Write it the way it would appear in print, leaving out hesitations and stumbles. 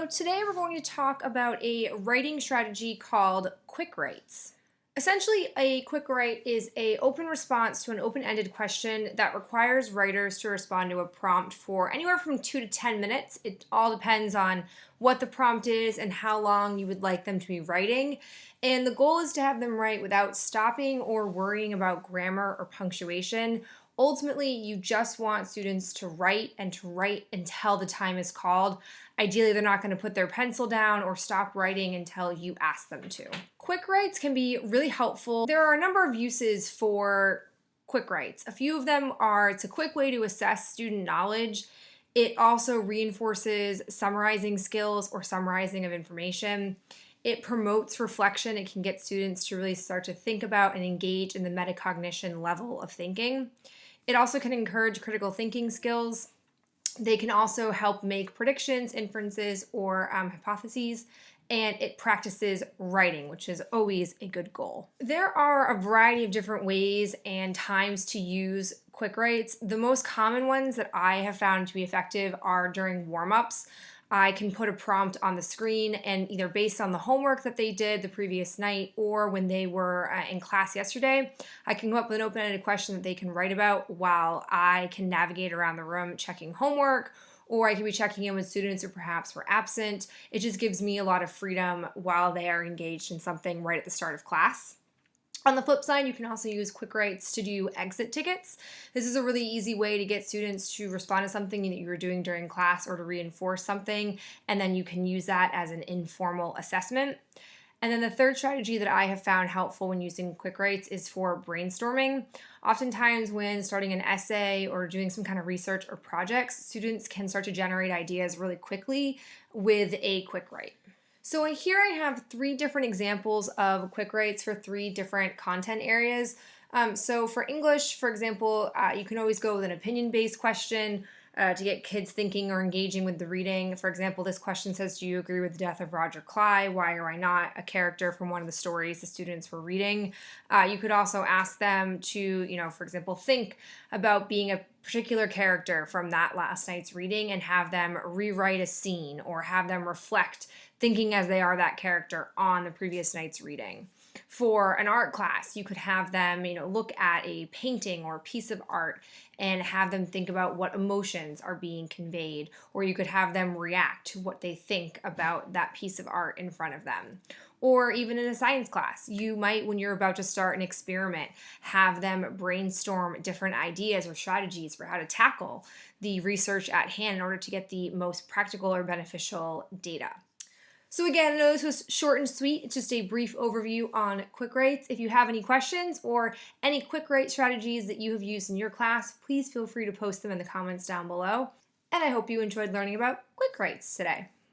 So today we're going to talk about a writing strategy called quick writes. Essentially, a quick write is an open response to an open-ended question that requires writers to respond to a prompt for anywhere from 2 to 10 minutes. It all depends on what the prompt is and how long you would like them to be writing. And the goal is to have them write without stopping or worrying about grammar or punctuation. Ultimately, you just want students to write and to write until the time is called. Ideally, they're not going to put their pencil down or stop writing until you ask them to. Quick writes can be really helpful. There are a number of uses for quick writes. A few of them are it's a quick way to assess student knowledge. It also reinforces summarizing skills or summarizing of information. It promotes reflection. It can get students to really start to think about and engage in the metacognition level of thinking. It also can encourage critical thinking skills. They can also help make predictions, inferences, or hypotheses, and it practices writing, which is always a good goal. There are a variety of different ways and times to use quick writes. The most common ones that I have found to be effective are during warm-ups. I can put a prompt on the screen, and either based on the homework that they did the previous night or when they were in class yesterday, I can come up with an open-ended question that they can write about while I can navigate around the room checking homework, or I can be checking in with students who perhaps were absent. It just gives me a lot of freedom while they are engaged in something right at the start of class. On the flip side, you can also use quick writes to do exit tickets. This is a really easy way to get students to respond to something that you were doing during class or to reinforce something, and then you can use that as an informal assessment. And then the third strategy that I have found helpful when using quick writes is for brainstorming. Oftentimes when starting an essay or doing some kind of research or projects, students can start to generate ideas really quickly with a quick write. So here I have 3 different examples of quick writes for 3 different content areas. So for English, for example, you can always go with an opinion-based question to get kids thinking or engaging with the reading. For example, this question says, do you agree with the death of Roger Cly? Why or why not? A character from one of the stories the students were reading. You could also ask them to, for example, think about being a particular character from that last night's reading and have them rewrite a scene or have them reflect thinking as they are that character on the previous night's reading. For an art class, you could have them, look at a painting or a piece of art and have them think about what emotions are being conveyed, or you could have them react to what they think about that piece of art in front of them. Or even in a science class, you might, when you're about to start an experiment, have them brainstorm different ideas or strategies for how to tackle the research at hand in order to get the most practical or beneficial data. So again, I know this was short and sweet. It's just a brief overview on quick writes. If you have any questions or any quick write strategies that you have used in your class, please feel free to post them in the comments down below. And I hope you enjoyed learning about quick writes today.